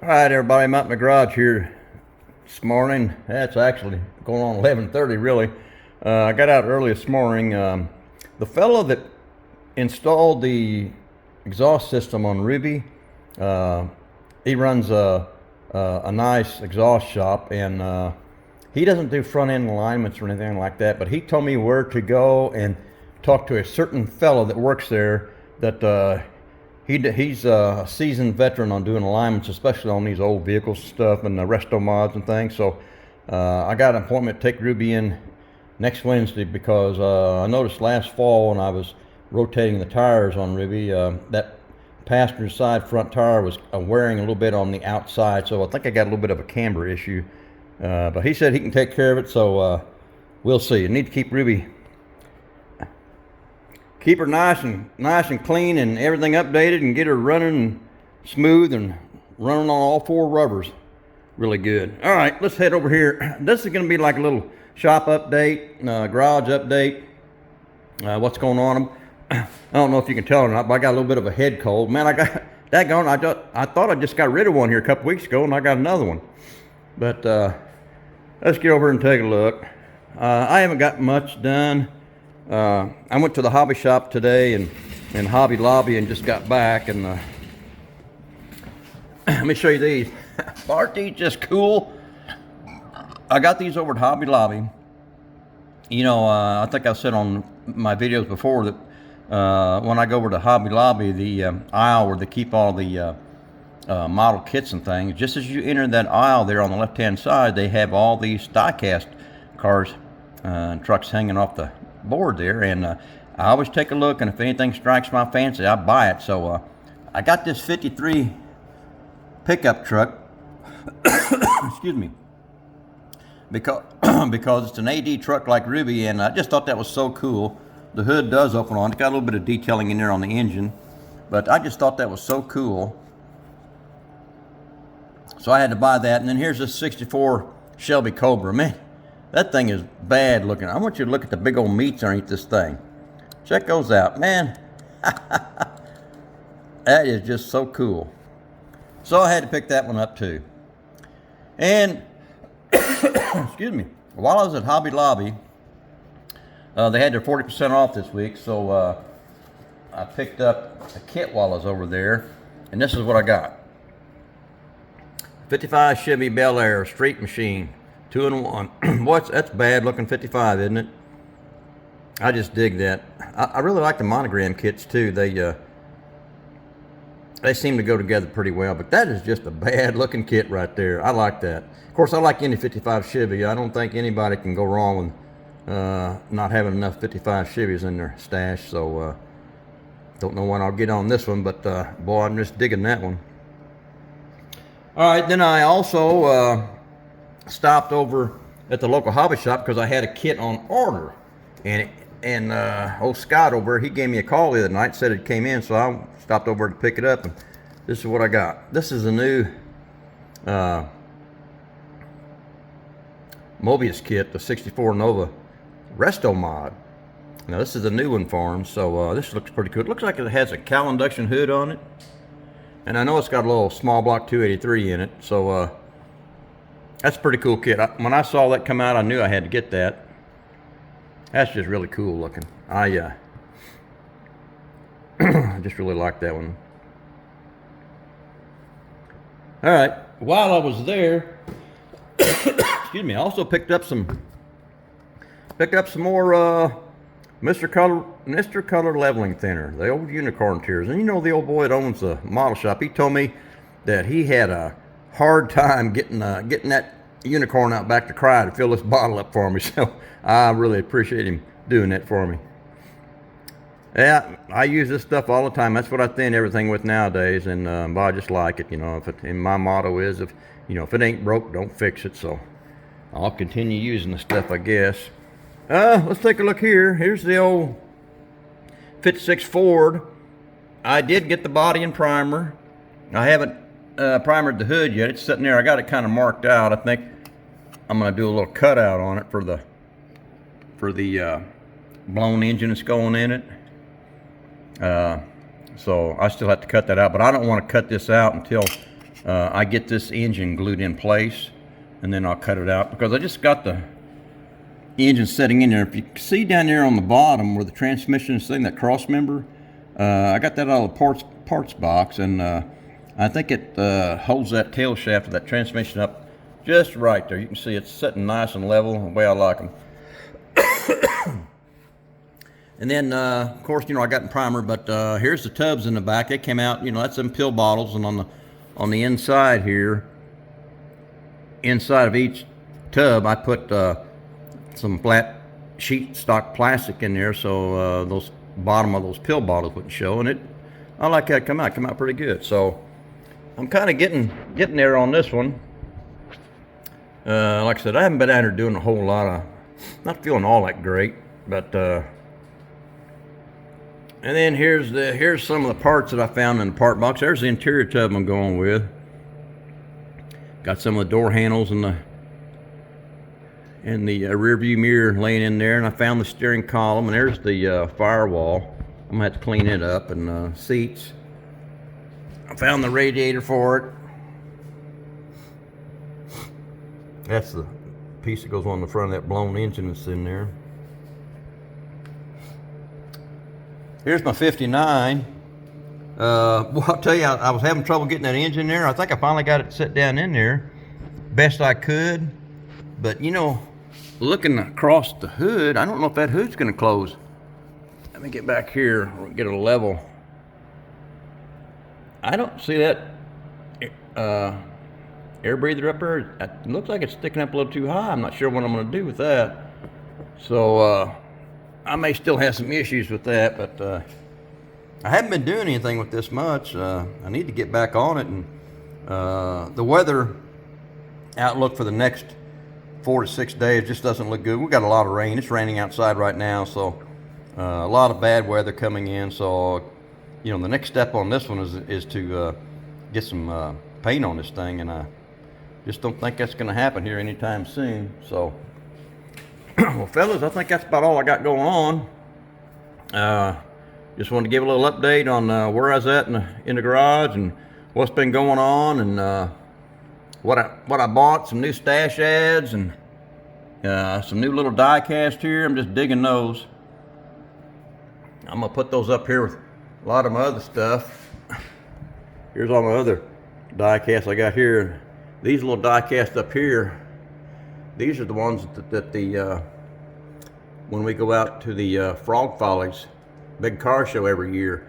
All right, everybody, I'm out in the garage here this morning. That's actually going on 11:30, really. I got out early this morning. The fellow that installed the exhaust system on Ruby, he runs a nice exhaust shop, and he doesn't do front end alignments or anything like that, but he told me where to go and talk to a certain fellow that works there that he's a seasoned veteran on doing alignments, especially on these old vehicles and stuff and the resto mods and things. So I got an appointment to take Ruby in next Wednesday because I noticed last fall when I was rotating the tires on Ruby, that passenger side front tire was wearing a little bit on the outside. So I think I got a little bit of a camber issue. But he said he can take care of it, so we'll see. I need to keep Ruby, keep her nice and clean and everything updated, and get her running smooth and running on all four rubbers really good. All right, let's head over here. This is going to be like a little shop update, garage update, what's going on. I don't know if you can tell or not, but I got a little bit of a head cold. Man, I got that going. I thought I just got rid of one here a couple weeks ago, and I got another one. But let's get over and take a look. I haven't got much done. I went to the hobby shop today and Hobby Lobby and just got back, and let me show you these. Aren't these just cool? I got these over at Hobby Lobby. You know, I think I've said on my videos before that when I go over to Hobby Lobby, the aisle where they keep all the model kits and things, just as you enter that aisle there on the left hand side, they have all these die-cast cars and trucks hanging off the board there, and I always take a look, and if anything strikes my fancy, I buy it. So I got this 53 pickup truck excuse me, because it's an AD truck like Ruby, and I just thought that was so cool. The hood does open on. It's got a little bit of detailing in there on the engine, but I just thought that was so cool, so I had to buy that. And then here's this 64 Shelby Cobra. Man, that thing is bad looking. I want you to look at the big old meats underneath this thing. Check those out, man. That is just so cool. So I had to pick that one up too. And excuse me, while I was at Hobby Lobby, they had their 40% off this week, so I picked up a kit while I was over there, and this is what I got. 55 Chevy Bel Air Street Machine, 2-in-1. That's bad looking 55, isn't it? I just dig that. I really like the monogram kits too. They seem to go together pretty well, but that is just a bad looking kit right there. I like that. Of course, I like any 55 Chevy. I don't think anybody can go wrong with not having enough 55 Chevys in their stash. So don't know when I'll get on this one, but boy, I'm just digging that one. All right, then I also stopped over at the local hobby shop because I had a kit on order, and old Scott over, he gave me a call the other night, said it came in, so I stopped over to pick it up, and this is what I got. This is a new Mobius kit, the 64 Nova Resto Mod. Now this is a new one for him, so this looks pretty cool. It looks like it has a Cal induction hood on it, and I know it's got a little small block 283 in it, so that's a pretty cool kit. When I saw that come out, I knew I had to get that. That's just really cool looking. I just really like that one. All right, while I was there, excuse me, I also picked up some more Mr. Color leveling thinner, the old unicorn tiers. And you know, the old boy that owns the model shop, he told me that he had a hard time getting that unicorn out back to cry to fill this bottle up for me. So I really appreciate him doing that for me. Yeah, I use this stuff all the time. That's what I thin everything with nowadays, and I just like it. You know, and my motto is, if it ain't broke, don't fix it. So I'll continue using the stuff, I guess. Let's take a look here. Here's the old 56 Ford. I did get the body and primer. I haven't primered the hood yet. It's sitting there. I got it kind of marked out. I think I'm going to do a little cutout on it for the blown engine that's going in it. So I still have to cut that out, but I don't want to cut this out until I get this engine glued in place, and then I'll cut it out because I just got the engine setting in there. If you see down there on the bottom where the transmission is sitting, that cross member, I got that out of the parts box, and I think it holds that tail shaft of that transmission up just right there. You can see it's sitting nice and level the way I like them. And then, of course, I got the primer, but here's the tubs in the back. They came out, that's them pill bottles, and on the inside here, inside of each tub, I put some flat sheet stock plastic in there, so those bottom of those pill bottles wouldn't show, and I like that come out pretty good. So I'm kind of getting there on this one. Like I said, I haven't been out here doing a whole lot of, not feeling all that great, but and then here's some of the parts that I found in the part box. There's the interior tub I'm going with. Got some of the door handles and the rear view mirror laying in there, and I found the steering column, and there's the firewall. I'm gonna have to clean it up, and seats. I found the radiator for it. That's the piece that goes on the front of that blown engine that's in there. Here's my 59. Well, I'll tell you, I was having trouble getting that engine there. I think I finally got it set down in there best I could. But looking across the hood, I don't know if that hood's gonna close. Let me get back here, get a level. I don't see that air breather up there. It looks like it's sticking up a little too high. I'm not sure what I'm gonna do with that. So I may still have some issues with that, but I haven't been doing anything with this much. I need to get back on it, and the weather outlook for the next 4 to 6 days just doesn't look good. We got a lot of rain. It's raining outside right now, so a lot of bad weather coming in. So the next step on this one is to get some paint on this thing, and I just don't think that's going to happen here anytime soon. So well, fellas, I think that's about all I got going on. Just wanted to give a little update on where I was at in the garage and what's been going on, and what I bought, some new stash ads, and some new little die cast here. I'm just digging those. I'm gonna put those up here with a lot of my other stuff. Here's all my other die casts I got here. These little die casts up here, these are the ones that the when we go out to the Frog Follies big car show every year,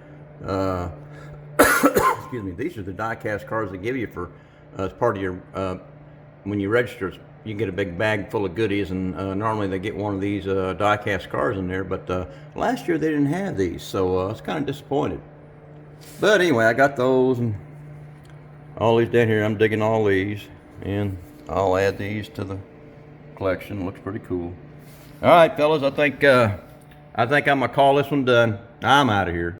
excuse me, these are the die cast cars they give you for as part of your when you register. You can get a big bag full of goodies, and normally they get one of these die cast cars in there, but last year they didn't have these, so I was kind of disappointed. But anyway, I got those, and all these down here. I'm digging all these, and I'll add these to the collection. Looks pretty cool. All right, fellas, I think I'm gonna call this one done. I'm out of here.